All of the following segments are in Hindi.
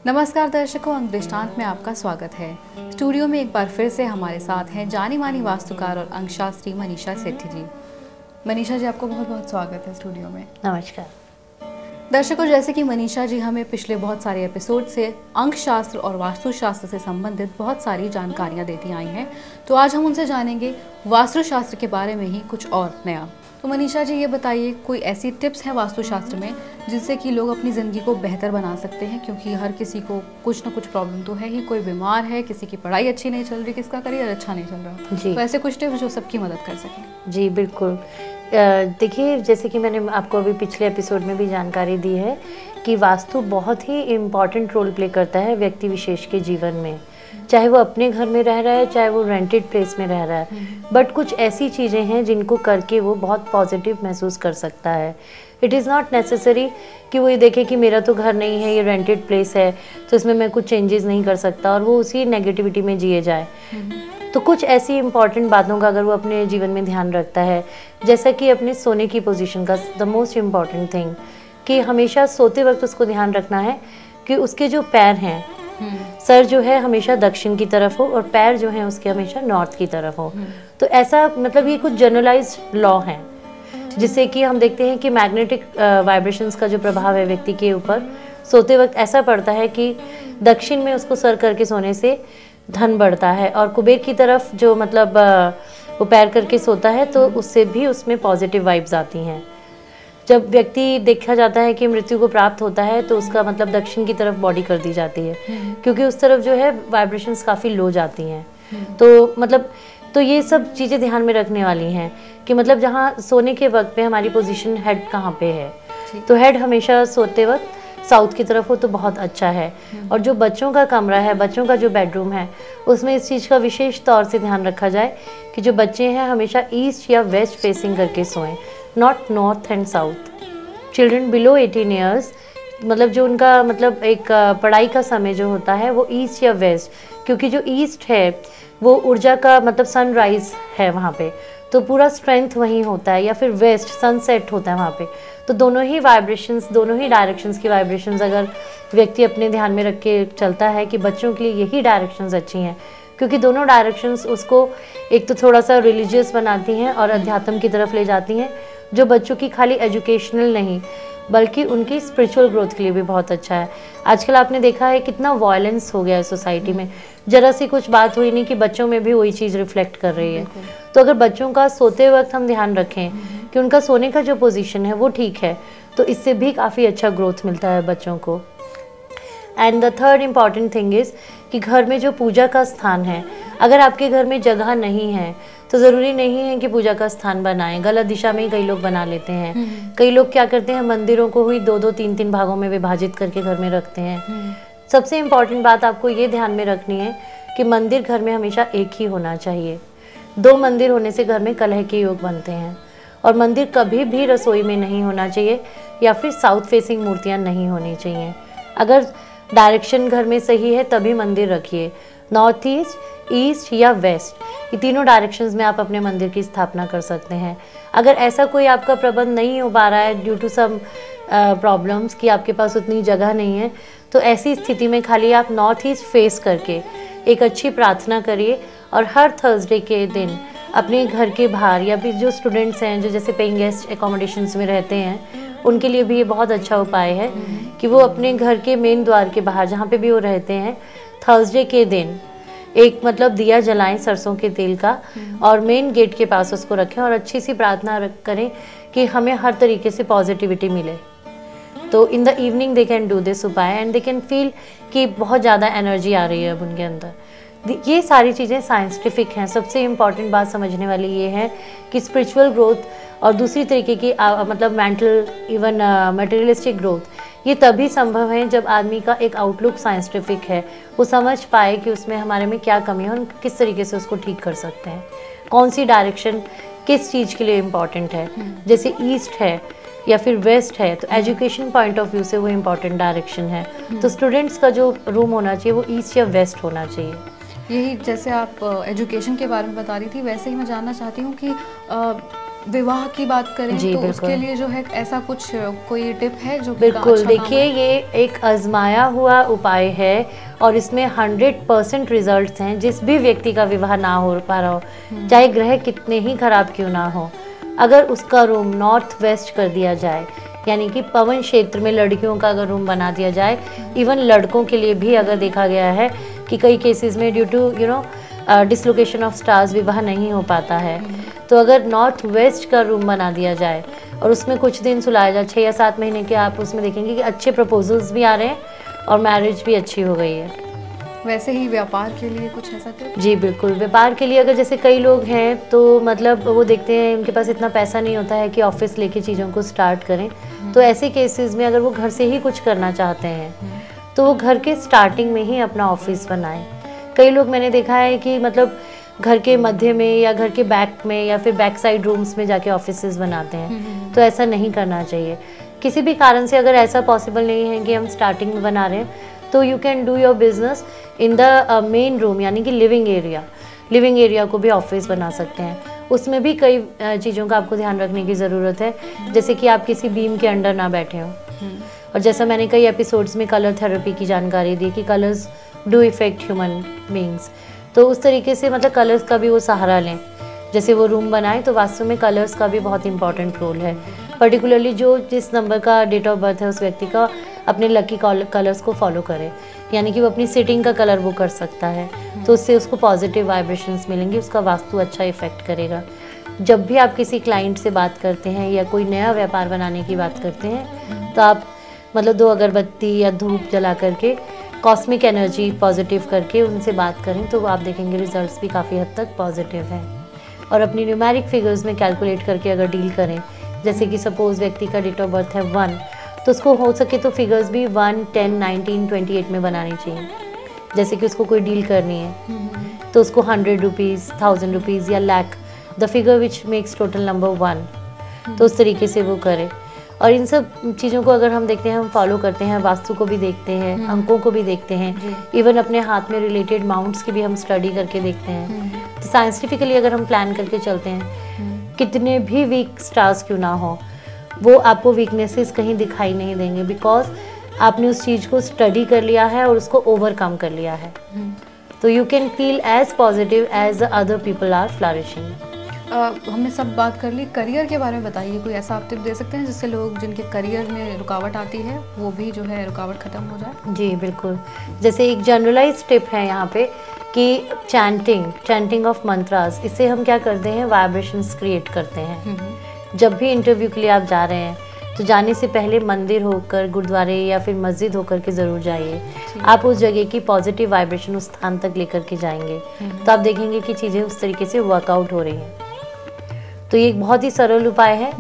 नमस्कार दर्शकों, अंक दृष्टांत में आपका स्वागत है। स्टूडियो में एक बार फिर से हमारे साथ हैं जानी मानी वास्तुकार और अंकशास्त्री मनीषा सेठी जी। मनीषा जी, आपको बहुत बहुत स्वागत है स्टूडियो में। नमस्कार दर्शकों, जैसे कि मनीषा जी हमें पिछले बहुत सारे एपिसोड से अंकशास्त्र और वास्तुशास्त्र से संबंधित बहुत सारी जानकारियाँ देती आई हैं, तो आज हम उनसे जानेंगे वास्तुशास्त्र के बारे में ही कुछ और नया। तो मनीषा जी, ये बताइए, कोई ऐसी टिप्स हैं वास्तुशास्त्र में जिससे कि लोग अपनी ज़िंदगी को बेहतर बना सकते हैं? क्योंकि हर किसी को कुछ ना कुछ प्रॉब्लम तो है ही, कोई बीमार है, किसी की पढ़ाई अच्छी नहीं चल रही, किसका करियर अच्छा नहीं चल रहा। तो ऐसे कुछ टिप्स जो सबकी मदद कर सकें। जी बिल्कुल। देखिए, जैसे कि मैंने आपको अभी पिछले एपिसोड में भी जानकारी दी है कि वास्तु बहुत ही इम्पॉर्टेंट रोल प्ले करता है व्यक्ति विशेष के जीवन में, चाहे वो अपने घर में रह रहा है, चाहे वो रेंटेड प्लेस में रह रहा है। बट कुछ ऐसी चीज़ें हैं जिनको करके वो बहुत पॉजिटिव महसूस कर सकता है। इट इज़ नॉट नेसेसरी कि वो ये देखे कि मेरा तो घर नहीं है, ये रेंटेड प्लेस है, तो इसमें मैं कुछ चेंजेस नहीं कर सकता और वो उसी नेगेटिविटी में जिए जाए। तो कुछ ऐसी इंपॉर्टेंट बातों का अगर वो अपने जीवन में ध्यान रखता है, जैसा कि अपने सोने की पोजीशन का द मोस्ट इम्पॉर्टेंट थिंग, कि हमेशा सोते वक्त उसको ध्यान रखना है कि उसके जो पैर हैं, सर जो है हमेशा दक्षिण की तरफ हो और पैर जो हैं उसके हमेशा नॉर्थ की तरफ हो। तो ऐसा मतलब ये कुछ जनरलाइज्ड लॉ हैं जिससे कि हम देखते हैं कि मैग्नेटिक वाइब्रेशंस का जो प्रभाव है व्यक्ति के ऊपर सोते वक्त ऐसा पड़ता है कि दक्षिण में उसको सर करके सोने से धन बढ़ता है, और कुबेर की तरफ जो मतलब वो पैर करके सोता है तो उससे भी उसमें पॉजिटिव वाइब्स आती हैं। जब व्यक्ति देखा जाता है कि मृत्यु को प्राप्त होता है तो उसका मतलब दक्षिण की तरफ बॉडी कर दी जाती है, क्योंकि उस तरफ जो है वाइब्रेशंस काफ़ी लो जाती हैं। तो मतलब तो ये सब चीज़ें ध्यान में रखने वाली हैं कि मतलब जहाँ सोने के वक्त पे हमारी पोजीशन हेड कहाँ पे है, तो हेड हमेशा सोते वक्त साउथ की तरफ हो तो बहुत अच्छा है। और जो बच्चों का कमरा है, बच्चों का जो बेडरूम है, उसमें इस चीज़ का विशेष तौर से ध्यान रखा जाए कि जो बच्चे हैं हमेशा ईस्ट या वेस्ट फेसिंग करके सोएं, not north and south. Children below 18 years मतलब जो उनका मतलब एक पढ़ाई का समय जो होता है वो ईस्ट या वेस्ट, क्योंकि जो ईस्ट है वो ऊर्जा का मतलब सनराइज है वहाँ पे, तो पूरा स्ट्रेंथ वहीं होता है, या फिर वेस्ट सनसेट होता है वहाँ पे। तो दोनों ही वाइब्रेशंस, दोनों ही डायरेक्शंस की वाइब्रेशंस अगर व्यक्ति अपने ध्यान में रख के चलता है कि बच्चों के लिए यही डायरेक्शंस अच्छी हैं, क्योंकि दोनों डायरेक्शंस उसको एक तो थोड़ा सा रिलीजियस बनाती हैं और अध्यात्म की तरफ ले जाती हैं, जो बच्चों की खाली एजुकेशनल नहीं बल्कि उनकी स्पिरिचुअल ग्रोथ के लिए भी बहुत अच्छा है। आजकल आपने देखा है कितना वायलेंस हो गया है सोसाइटी में, जरा सी कुछ बात हुई नहीं कि बच्चों में भी वही चीज़ रिफ्लेक्ट कर रही है। तो अगर बच्चों का सोते वक्त हम ध्यान रखें कि उनका सोने का जो पोजीशन है वो ठीक है, तो इससे भी काफ़ी अच्छा ग्रोथ मिलता है बच्चों को। And the third important thing is कि घर में जो पूजा का स्थान है, अगर आपके घर में जगह नहीं है तो ज़रूरी नहीं है कि पूजा का स्थान बनाएं। गलत दिशा में ही कई लोग बना लेते हैं। कई लोग क्या करते हैं, मंदिरों को ही 2-2, 3-3 भागों में विभाजित करके घर में रखते हैं। सबसे इम्पॉर्टेंट बात आपको ये ध्यान में रखनी है कि मंदिर घर में हमेशा एक ही होना चाहिए। 2 मंदिर होने से घर में कलह के योग बनते हैं, और मंदिर कभी भी रसोई में नहीं होना चाहिए, या फिर साउथ फेसिंग मूर्तियाँ नहीं होनी चाहिए। अगर डायरेक्शन घर में सही है तभी मंदिर रखिए। नॉर्थ ईस्ट, ईस्ट या वेस्ट, ये तीनों डायरेक्शंस में आप अपने मंदिर की स्थापना कर सकते हैं। अगर ऐसा कोई आपका प्रबंध नहीं हो पा रहा है ड्यू टू सम प्रॉब्लम्स कि आपके पास उतनी जगह नहीं है, तो ऐसी स्थिति में खाली आप नॉर्थ ईस्ट फेस करके एक अच्छी प्रार्थना करिए, और हर थर्सडे के दिन अपने घर के बाहर, या फिर जो स्टूडेंट्स हैं जो जैसे पेइंग गेस्ट एकोमोडेशंस में रहते हैं, उनके लिए भी ये बहुत अच्छा उपाय है कि वो अपने घर के मेन द्वार के बाहर जहाँ पे भी वो रहते हैं, थर्सडे के दिन एक मतलब दिया जलाएं सरसों के तेल का, और मेन गेट के पास उसको रखें और अच्छी सी प्रार्थना करें कि हमें हर तरीके से पॉजिटिविटी मिले। तो in the evening they can do this उपाय एंड दे कैन फील कि बहुत ज़्यादा एनर्जी आ रही है अब उनके अंदर। ये सारी चीज़ें साइंटिफिक हैं। सबसे इम्पॉर्टेंट बात समझने वाली ये है कि स्पिरिचुअल ग्रोथ और दूसरी तरीके की मतलब मेंटल इवन मटेरियलिस्टिक ग्रोथ ये तभी संभव है जब आदमी का एक आउटलुक साइंटिफिक है, वो समझ पाए कि उसमें हमारे में क्या कमी है और किस तरीके से उसको ठीक कर सकते हैं, कौन सी डायरेक्शन किस चीज़ के लिए इम्पॉर्टेंट है। जैसे ईस्ट है या फिर वेस्ट है तो एजुकेशन पॉइंट ऑफ व्यू से वो इम्पॉर्टेंट डायरेक्शन है, तो स्टूडेंट्स का जो रूम होना चाहिए वो ईस्ट या वेस्ट होना चाहिए। यही जैसे आप एजुकेशन के बारे में बता रही थी, वैसे ही मैं जानना चाहती हूँ कि विवाह की बात करें जी, तो बिल्कुल। उसके लिए जो है ऐसा कुछ कोई टिप है जो कि बिल्कुल, अच्छा काम देखिए आए? ये एक आजमाया हुआ उपाय है और इसमें 100% रिजल्ट्स हैं। जिस भी व्यक्ति का विवाह ना हो पा रहा हो, चाहे ग्रह कितने ही खराब क्यों ना हो, अगर उसका रूम नॉर्थ वेस्ट कर दिया जाए, यानी कि पवन क्षेत्र में लड़कियों का अगर रूम बना दिया जाए, इवन लड़कों के लिए भी अगर देखा गया है कि कई केसेस में due to dislocation of stars विवाह नहीं हो पाता है, तो अगर नॉर्थ वेस्ट का रूम बना दिया जाए और उसमें कुछ दिन सुलाया जाए, 6 या 7 महीने के, आप उसमें देखेंगे कि अच्छे प्रपोजल्स भी आ रहे हैं और मैरिज भी अच्छी हो गई है। वैसे ही व्यापार के लिए कुछ ऐसा टिप? जी बिल्कुल, व्यापार के लिए अगर जैसे कई लोग हैं तो मतलब वो देखते हैं उनके पास इतना पैसा नहीं होता है कि ऑफिस लेके चीज़ों को स्टार्ट करें, तो ऐसे केसेस में अगर वो घर से ही कुछ करना चाहते हैं तो वो घर के स्टार्टिंग में ही अपना ऑफिस बनाएं। कई लोग मैंने देखा है कि मतलब घर के मध्य में या घर के बैक में या फिर बैक साइड रूम्स में जाके ऑफिसेस बनाते हैं, तो ऐसा नहीं करना चाहिए। किसी भी कारण से अगर ऐसा पॉसिबल नहीं है कि हम स्टार्टिंग में बना रहे हैं, तो you can do your business in the main room, यानी कि लिविंग एरिया को भी ऑफिस बना सकते हैं। उसमें भी कई चीज़ों का आपको ध्यान रखने की ज़रूरत है, जैसे कि आप किसी बीम के अंडर ना बैठे हों। और जैसा मैंने कई एपिसोड्स में कलर थेरेपी की जानकारी दी कि colours do effect human beings, तो उस तरीके से मतलब कलर्स का भी वो सहारा लें। जैसे वो रूम बनाए तो वास्तव में कलर्स का भी बहुत इंपॉर्टेंट रोल है, पर्टिकुलरली जो जिस नंबर का डेट ऑफ बर्थ है उस व्यक्ति का अपने लकी कलर्स को फॉलो करे, यानी कि वो अपनी सिटिंग का कलर वो कर सकता है, तो उससे उसको पॉजिटिव वाइब्रेशंस मिलेंगी, उसका वास्तु अच्छा इफेक्ट करेगा। जब भी आप किसी क्लाइंट से बात करते हैं या कोई नया व्यापार बनाने की बात करते हैं, तो आप मतलब 2 अगरबत्ती या धूप जला करके कॉस्मिक एनर्जी पॉजिटिव करके उनसे बात करें, तो आप देखेंगे रिजल्ट्स भी काफ़ी हद तक पॉजिटिव हैं। और अपनी न्यूमेरिक फिगर्स में कैलकुलेट करके अगर डील करें, जैसे कि सपोज व्यक्ति का डेट ऑफ बर्थ है 1, तो उसको हो सके तो फिगर्स भी 1, 10, 19, 28 में बनानी चाहिए। जैसे कि उसको कोई डील करनी है तो उसको 100 रुपीज़, 1000 रुपीज़ या lakh, the figure which makes total number 1, तो उस तरीके से वो करे। और इन सब चीज़ों को अगर हम देखते हैं, हम फॉलो करते हैं, वास्तु को भी देखते हैं, अंकों को भी देखते हैं, इवन अपने हाथ में रिलेटेड माउंट्स की भी हम स्टडी करके देखते हैं, तो साइंटिफिकली अगर हम प्लान करके चलते हैं, कितने भी वीक स्टार्स क्यों ना हो, वो आपको वीकनेसेस कहीं दिखाई नहीं देंगे, बिकॉज आपने उस चीज़ को स्टडी कर लिया है और उसको ओवरकम कर लिया है। तो you can feel as positive as the other people are flourishing. हमने सब बात कर ली, करियर के बारे में बताइए, कोई ऐसा आप टिप दे सकते हैं जिससे लोग जिनके करियर में रुकावट आती है वो भी जो है रुकावट ख़त्म हो जाए? जी बिल्कुल, जैसे एक जनरलाइज टिप है यहाँ पे कि चैंटिंग ऑफ मंत्रास, इससे हम क्या करते हैं, वाइब्रेशंस क्रिएट करते हैं। जब भी इंटरव्यू के लिए आप जा रहे हैं तो जाने से पहले मंदिर होकर, गुरुद्वारे या फिर मस्जिद होकर के ज़रूर जाइए। आप उस जगह की पॉजिटिव वाइब्रेशन उस स्थान तक लेकर के जाएंगे, तो आप देखेंगे कि चीज़ें उस तरीके से वर्कआउट हो रही हैं। तो ये एक बहुत ही सरल उपाय है।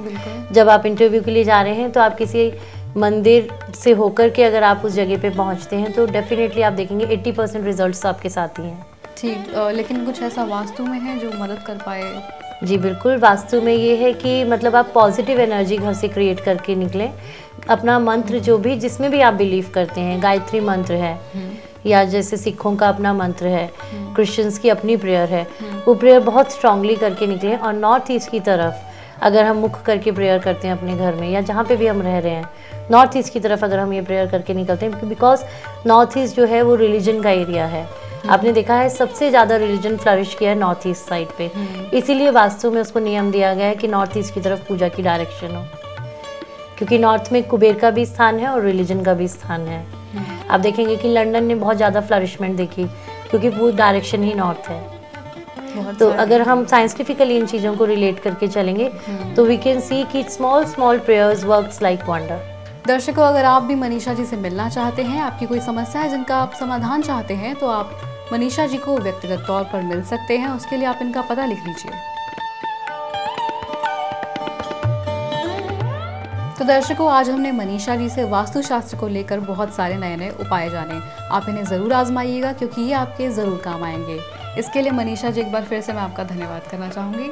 जब आप इंटरव्यू के लिए जा रहे हैं तो आप किसी मंदिर से होकर के अगर आप उस जगह पे पहुंचते हैं तो डेफिनेटली आप देखेंगे 80% रिजल्ट्स आपके साथ ही हैं। ठीक, लेकिन कुछ ऐसा वास्तु में है जो मदद कर पाए? जी बिल्कुल, वास्तु में ये है कि मतलब आप पॉजिटिव एनर्जी घर से क्रिएट करके निकलें। अपना मंत्र जो भी जिसमें भी आप बिलीव करते हैं, गायत्री मंत्र है या जैसे सिखों का अपना मंत्र है, क्रिश्चियंस की अपनी प्रेयर है, वो प्रेयर बहुत स्ट्रांगली करके निकलें। और नॉर्थ ईस्ट की तरफ अगर हम मुख करके प्रेयर करते हैं अपने घर में या जहाँ पे भी हम रह रहे हैं, नॉर्थ ईस्ट की तरफ अगर हम ये प्रेयर करके निकलते हैं, बिकॉज नॉर्थ ईस्ट जो है वो रिलीजन का एरिया है। आपने देखा है सबसे ज़्यादा रिलीजन फ्लरिश किया है नॉर्थ ईस्ट साइड पे, इसीलिए वास्तु में उसको नियम दिया गया है कि नॉर्थ ईस्ट की तरफ पूजा की डायरेक्शन हो, क्योंकि नॉर्थ में कुबेर का भी स्थान है और रिलीजन का भी स्थान है। आप देखेंगे कि लंदन ने बहुत ज़्यादा फ्लरिशमेंट देखी क्योंकि वो डायरेक्शन ही नॉर्थ है। तो अगर हम साइंटिफिकली इन चीज़ों को रिलेट करके चलेंगे तो वी कैन सी कि small prayers works like wonder. दर्शकों, अगर आप भी मनीषा जी से मिलना चाहते हैं, आपकी कोई समस्या है जिनका आप समाधान चाहते हैं, तो आप मनीषा जी को व्यक्तिगत तौर पर मिल सकते हैं। उसके लिए आप इनका पता लिख लीजिए। तो दर्शकों, आज हमने मनीषा जी से वास्तुशास्त्र को लेकर बहुत सारे नए उपाय जाने। आप इन्हें ज़रूर आजमाइएगा क्योंकि ये आपके ज़रूर काम आएंगे। इसके लिए मनीषा जी एक बार फिर से मैं आपका धन्यवाद करना चाहूँगी।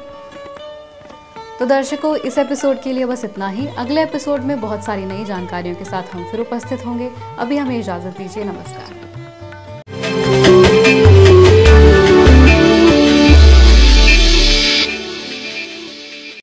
तो दर्शकों, इस एपिसोड के लिए बस इतना ही। अगले एपिसोड में बहुत सारी नई जानकारियों के साथ हम फिर उपस्थित होंगे। अभी हमें इजाज़त दीजिए। नमस्कार।